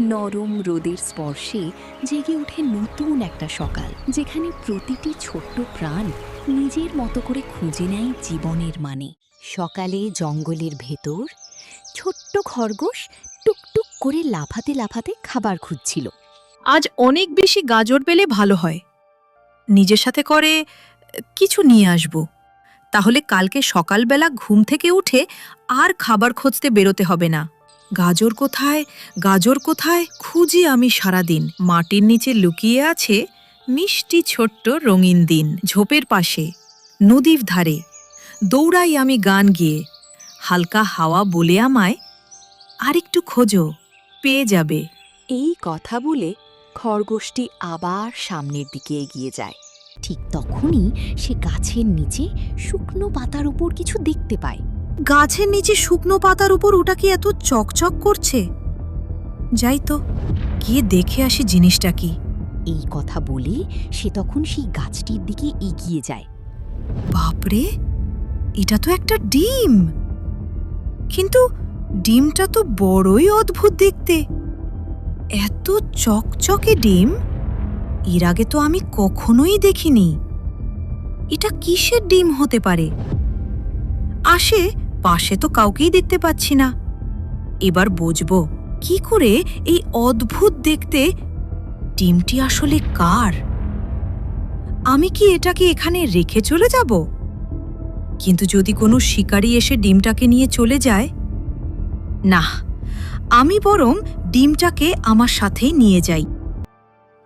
নরম রোদের স্পর্শে জেগে ওঠে নতুন একটা সকাল, যেখানে প্রতিটি ছোট্ট প্রাণ নিজের মতো করে খুঁজে নেয় জীবনের মানে। সকালে জঙ্গলের ভেতর ছোট্ট খরগোশ টুকটুক করে লাফাতে লাফাতে খাবার খুঁজছিল। আজ অনেক বেশি গাজর পেলে ভালো হয়। নিজের সাথে করে কিছু নিয়ে আসব। তাহলে কালকে সকালবেলা ঘুম থেকে উঠে আর খাবার খুঁজতে বেরোতে হবে না। গাজর কোথায়, গাজর কোথায় খুঁজি আমি সারাদিন। মাটির নিচে লুকিয়ে আছে মিষ্টি ছোট্ট রঙিন দিন। ঝোপের পাশে, নদীর ধারে দৌড়াই আমি গান গেয়ে। হালকা হাওয়া বলে আমায়, আর একটু খোঁজো, পেয়ে যাবে। এই কথা বলে খরগোশটি আবার সামনের দিকে এগিয়ে যায়। ঠিক তখনই সে গাছের নিচে শুকনো পাতার উপর কিছু দেখতে পায়। গাছের নিচে শুকনো পাতার উপর ওটা কি এত চকচক করছে? যাই তো, গিয়ে দেখে আসি জিনিসটা কি। এই কথা বলে সে তখন সেই গাছটির দিকে এগিয়ে যায়। বাপরে, এটা তো একটা ডিম! কিন্তু ডিমটা তো বড়ই অদ্ভুত দেখতে। এত চকচকে ডিম এর আগে তো আমি কখনোই দেখিনি। এটা কিসের ডিম হতে পারে? পাশে তো কাউকেই দেখতে পাচ্ছি না। এবার বুঝবো কি করে এই অদ্ভুত দেখতে ডিমটি আসলে কার। আমি কি এটাকে এখানে রেখে চলে যাব? কিন্তু যদি কোনো শিকারী এসে ডিমটাকে নিয়ে চলে যায়? না, আমি বরং ডিমটাকে আমার সাথেই নিয়ে যাই।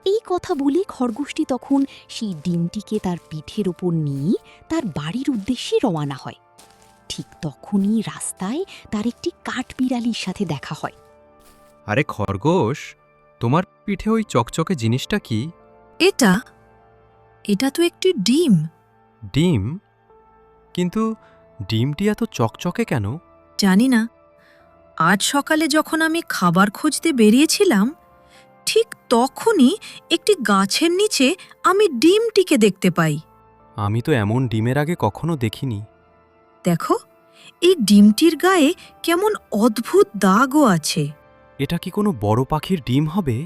এই কথা বলে খরগোশটি তখন সেই ডিমটিকে তার পিঠের ওপর নিয়ে তার বাড়ির উদ্দেশ্যে রওনা হয়। ঠিক তখনই রাস্তায় তার একটি কাঠবিড়ালির সাথে দেখা হয়। আরে খরগোশ, তোমার পিঠে ওই চকচকে জিনিসটা কি? এটা তো একটি ডিম। ডিম? কিন্তু ডিমটি এত চকচকে কেন? জানি না। আজ সকালে যখন আমি খাবার খুঁজতে বেরিয়েছিলাম, ঠিক তখনই একটি গাছের নিচে আমি ডিমটিকে দেখতে পাই। আমি তো এমন ডিমের আগে কখনো দেখিনি। দেখো, এই ডিমটির গায়ে কেমন অদ্ভুত দাগও আছে। এটা কি কোনো বড় পাখির ডিম হবে?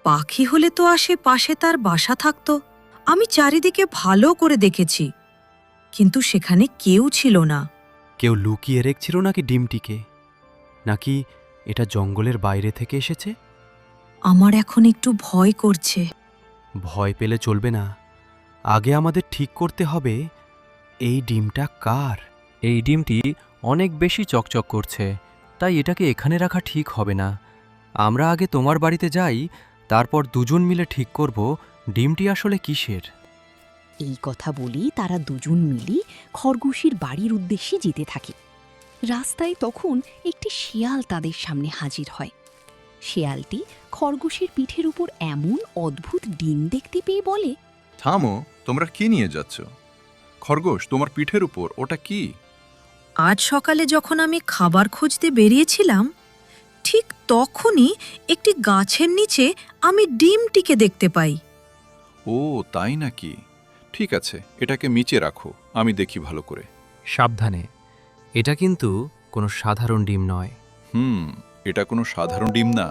পাখি হলে তো আশেপাশে তার বাসা থাকতো। আমি চারিদিকে ভালো করে দেখেছি, কিন্তু সেখানে কেউ ছিল না। কেউ লুকিয়ে রেখেছিল নাকি ডিমটিকে? নাকি এটা জঙ্গলের বাইরে থেকে এসেছে? আমার এখন একটু ভয় করছে। ভয় পেলে চলবে না। আগে আমাদের ঠিক করতে হবে এই ডিমটা কার। এই ডিমটি অনেক বেশি চকচক করছে, তাই এটাকে এখানে রাখা ঠিক হবে না। আমরা আগে তোমার বাড়িতে যাই, তারপর দুজন মিলে ঠিক করব ডিমটি আসলে কিসের। এই কথা বলে তারা দুজন মিলে খরগোশের বাড়ির উদ্দেশ্যে যেতে থাকে। রাস্তায় তখন একটি শিয়াল তাদের সামনে হাজির হয়। শিয়ালটি খরগোশের পিঠের উপর এমন অদ্ভুত ডিম দেখতে পেয়ে বলে, থামো, তোমরা কি নিয়ে যাচ্ছ? খরগোশ, তোমার পিঠের উপর ওটা কি? আজ সকালে যখন আমি খাবার খুঁজতে বেরিয়েছিলাম, ঠিক তখনই একটি গাছের নিচে আমি ডিমটিকে দেখতে পাই। ও তাই নাকি? ঠিক আছে, এটাকে নিচে রাখো, আমি দেখি ভালো করে। সাবধানে, এটা কিন্তু কোনো সাধারণ ডিম নয়। এটা কোনো সাধারণ ডিম না।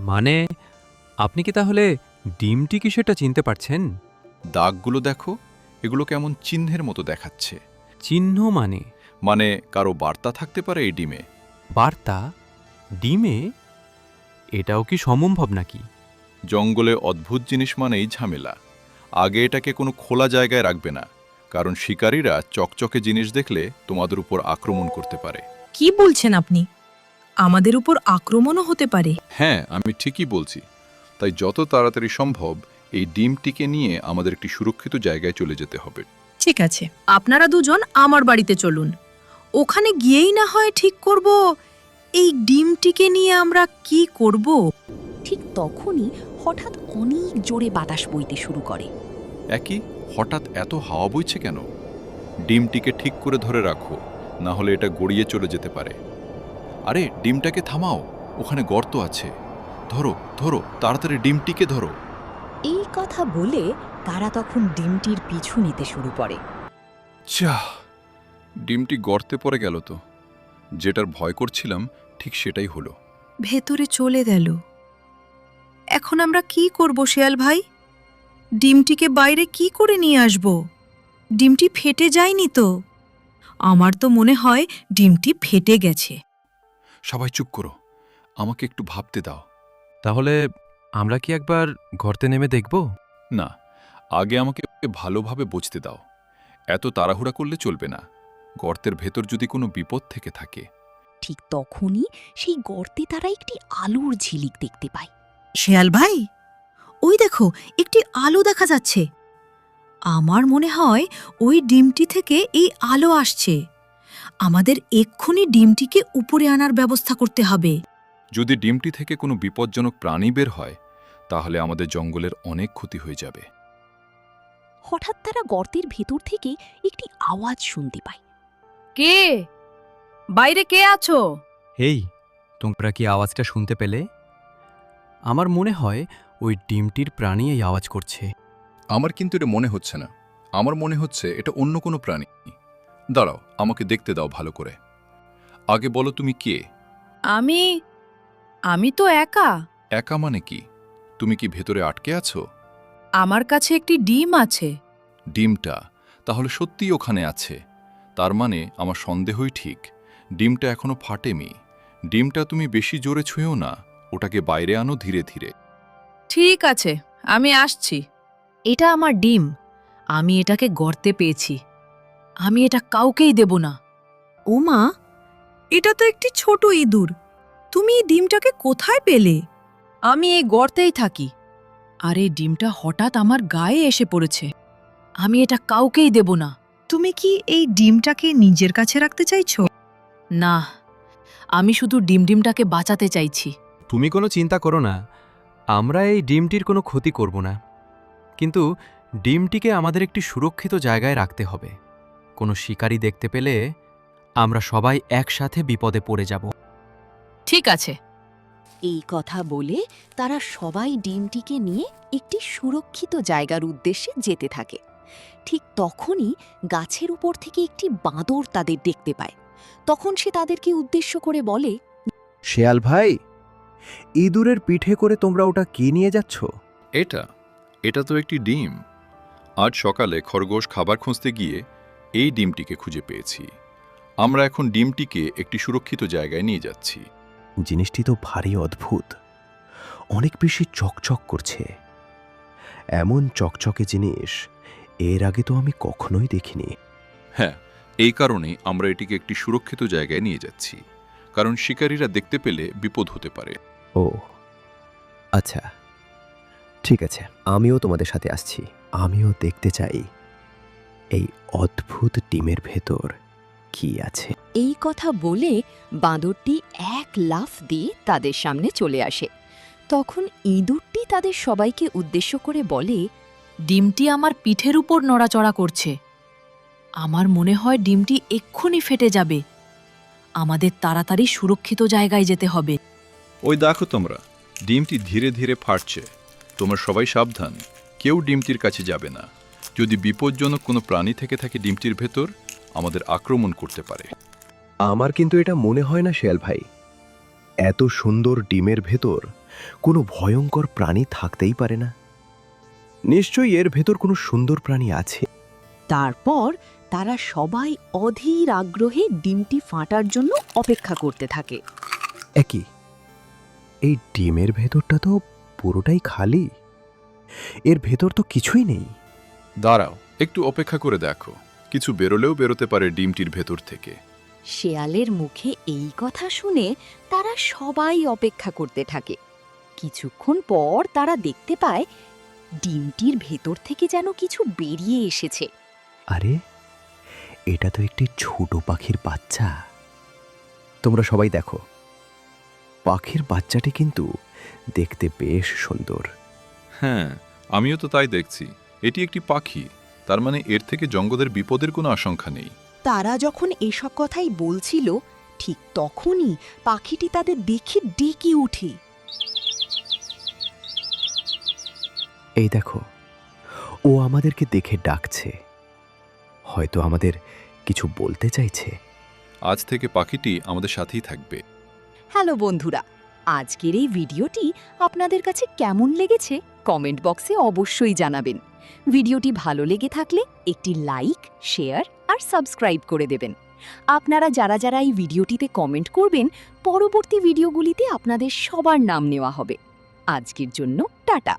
মানে, আপনি কি তাহলে ডিমটি কি সেটা চিনতে পারছেন? দাগগুলো দেখো, এগুলো কেমন চিহ্নের মতো দেখাচ্ছে। চিহ্ন মানে? মানে কারো বার্তা থাকতে পারে এই ডিমে। বার্তা? ডিমে? এটাও কি সম্ভব নাকি? জঙ্গলে অদ্ভুত জিনিস মানেই ঝামেলা। আগে এটাকে কোনো খোলা জায়গায় রাখবে না, কারণ শিকারীরা চকচকে জিনিস দেখলে তোমাদের উপর আক্রমণ করতে পারে। কি বলছেন আপনি? আমাদের উপর আক্রমণও হতে পারে? হ্যাঁ, আমি ঠিকই বলছি। তাই যত তাড়াতাড়ি সম্ভব এই ডিমটিকে নিয়ে আমাদের একটি সুরক্ষিত জায়গায় চলে যেতে হবে। ঠিক আছে, আপনারা দুজন আমার বাড়িতে চলুন। ওখানে গিয়েই না হয় ঠিক করব এই ডিমটিকে নিয়ে আমরা কি করব। ঠিক তখনই হঠাৎ অনেক জোরে বাতাস বইতে শুরু করে। একই হঠাৎ এত হাওয়া বইছে কেন? ডিমটিকে ঠিক করে ধরে রাখো, না হলে এটা গড়িয়ে চলে যেতে পারে। আরে ডিমটাকে থামাও, ওখানে গর্ত আছে। ধরো ধরো, তাড়াতাড়ি ডিমটিকে ধরো। এই কথা বলে তারা তখন ডিমটির পিছু নিতে শুরু করে। চাহ, ডিমটি গর্তে পড়ে গেল তো। যেটার ভয় করছিলাম ঠিক সেটাই হলো। ভেতরে চলে গেল। এখন আমরা কি করব শিয়াল ভাই? ডিমটিকে বাইরে কি করে নিয়ে আসব? ডিমটি ফেটে যায়নি তো? আমার তো মনে হয় ডিমটি ফেটে গেছে। সবাই চুপ করো, আমাকে একটু ভাবতে দাও। তাহলে আমরা কি একবার গর্তে নেমে দেখব? না, আগে আমাকে ভালোভাবে বুঝতে দাও। এত তাড়াহুড়া করলে চলবে না। গর্তের ভেতর যদি কোনো বিপদ থেকে থাকে। ঠিক তখনই সেই গর্তে তারা একটি আলোর ঝিলিক দেখতে পায়। শিয়াল ভাই, ওই দেখো একটি আলো দেখা যাচ্ছে। আমার মনে হয় ওই ডিমটি থেকে এই আলো আসছে। আমাদের এক্ষুনি ডিমটিকে উপরে আনার ব্যবস্থা করতে হবে। যদি ডিমটি থেকে কোনো বিপজ্জনক প্রাণী বের হয়, তাহলে আমাদের জঙ্গলের অনেক ক্ষতি হয়ে যাবে। হঠাৎ তারা গর্তের ভেতর থেকে একটি আওয়াজ শুনতে পায়। কে? বাইরে কে আছো? হেই, তোমরা কি আওয়াজটা শুনতে পেলে? আমার মনে হয় ওই ডিমটির প্রাণী এই আওয়াজ করছে। আমার কিন্তু এটা মনে হচ্ছে না। আমার মনে হচ্ছে এটা অন্য কোনো প্রাণী। দাঁড়াও, আমাকে দেখতে দাও ভালো করে। আগে বলো তুমি কে? আমি তো একা। একা মানে কি? তুমি কি ভেতরে আটকে আছো? আমার কাছে একটি ডিম আছে। ডিমটা তাহলে সত্যিই ওখানে আছে। তার মানে আমার সন্দেহই ঠিক। ডিমটা এখনো ফাটেনি। ডিমটা তুমি বেশি জোরে ছুঁয়েও না, ওটাকে বাইরে আনো ধীরে ধীরে। ঠিক আছে, আমি আসছি। এটা আমার ডিম। আমি এটাকে গর্তে পেয়েছি। আমি এটা কাউকেই দেব না। ও মা, এটা তো একটি ছোট ইঁদুর। তুমি এই ডিমটাকে কোথায় পেলে? আমি এই গর্তেই থাকি। আর এই ডিমটা হঠাৎ আমার গায়ে এসে পড়েছে। আমি এটা কাউকেই দেব না। তুমি কি এই ডিমটাকে নিজের কাছে রাখতে চাইছো? না, আমি শুধু ডিমটাকে বাঁচাতে চাইছি। তুমি কোনো চিন্তা করো না, আমরা এই ডিমটির কোনো ক্ষতি করব না। কিন্তু ডিমটিকে আমাদের একটি সুরক্ষিত জায়গায় রাখতে হবে। কোনো শিকারী দেখতে পেলে আমরা সবাই একসাথে বিপদে পড়ে যাব। ঠিক আছে। এই কথা বলে তারা সবাই ডিমটিকে নিয়ে একটি সুরক্ষিত জায়গার উদ্দেশ্যে যেতে থাকে। ঠিক তখনই গাছের উপর থেকে একটি বাঁদর তাদের দেখতে পায়। তখন সে তাদেরকে উদ্দেশ্য করে বলে, শেয়াল ভাই, ইঁদুরের পিঠে করে তোমরা ওটা কি নিয়ে যাচ্ছ? এটা তো একটি ডিম। আজ সকালে খরগোশ খাবার খুঁজতে গিয়ে এই ডিমটিকে খুঁজে পেয়েছি। আমরা এখন ডিমটিকে একটি সুরক্ষিত জায়গায় নিয়ে যাচ্ছি। জিনিসটি তো ভারী অদ্ভুত, অনেক বেশি চকচক করছে। এমন চকচকে জিনিস এর আগে তো আমি কখনোই দেখিনি। হ্যাঁ, এই কারণেই আমরা এটিকে একটি সুরক্ষিত জায়গায় নিয়ে যাচ্ছি, কারণ শিকারীরা দেখতে পেলে বিপদ হতে পারে। ও আচ্ছা, ঠিক আছে, আমিও তোমাদের সাথে আসছি। আমিও দেখতে চাই এই অদ্ভুত ডিমের ভেতর কি আছে। এই কথা বলে বাঁদরটি এক লাফ দিয়ে তাদের সামনে চলে আসে। তখন ইঁদুরটি তাদের সবাইকে উদ্দেশ্য করে বলে, ডিমটি আমার পিঠের উপর নড়াচড়া করছে। আমার মনে হয় ডিমটি এক্ষুনি ফেটে যাবে। আমাদের তাড়াতাড়ি সুরক্ষিত জায়গায় যেতে হবে। ওই দেখো তোমরা, ডিমটি ধীরে ধীরে ফাটছে। তোমরা সবাই সাবধান, কেউ ডিমটির কাছে যাবে না। যদি বিপজ্জনক কোনো প্রাণী থেকে থাকে ডিমটির ভেতর, আমাদের আক্রমণ করতে পারে। আমার কিন্তু এটা মনে হয় না শেয়াল ভাই। এত সুন্দর ডিমের ভেতর কোনো ভয়ঙ্কর প্রাণী থাকতেই পারে না। নিশ্চয়ই এর ভেতর কোনো সুন্দর প্রাণী আছে। তারপর তারা সবাই অধীর আগ্রহে ডিমটি ফাটার জন্য অপেক্ষা করতে থাকে। একই, এই ডিমের ভেতরটা তো পুরোটাই খালি। এর ভেতর তো কিছুই নেই। দাঁড়াও, একটু অপেক্ষা করে দেখো, কিছু বেরোলেও বেরোতে পারে ডিমটির ভেতর থেকে। শেয়ালের মুখে এই কথা শুনে তারা সবাই অপেক্ষা করতে থাকে। কিছুক্ষণ পর তারা দেখতে পায় ডিমটির ভেতর থেকে যেন কিছু বেরিয়ে এসেছে। আরে, এটা তো একটি ছোট পাখির বাচ্চা। তোমরা সবাই দেখো, পাখির বাচ্চাটি কিন্তু দেখতে বেশ সুন্দর। হ্যাঁ, আমিও তো তাই দেখছি। এটি একটি পাখি, তার মানে এর থেকে জঙ্গলের বিপদের কোনো আশঙ্কা নেই। তারা যখন এসব কথাই বলছিল, ঠিক তখনই পাখিটি তাদের দেখে ডেকে ওঠে। এই দেখো, ও আমাদেরকে দেখে ডাকছে। হয়তো আমাদের কিছু বলতে চাইছে। আজ থেকে পাখিটি আমাদের সাথেই থাকবে। হ্যালো বন্ধুরা, আজকের এই ভিডিওটি আপনাদের কাছে কেমন লেগেছে কমেন্ট বক্সে অবশ্যই জানাবেন। ভিডিওটি ভালো লেগে থাকলে একটি লাইক, শেয়ার আর সাবস্ক্রাইব করে দেবেন। আপনারা যারা যারা এই ভিডিওটিতে কমেন্ট করবেন, পরবর্তী ভিডিওগুলিতে আপনাদের সবার নাম নেওয়া হবে। আজকের জন্য টাটা।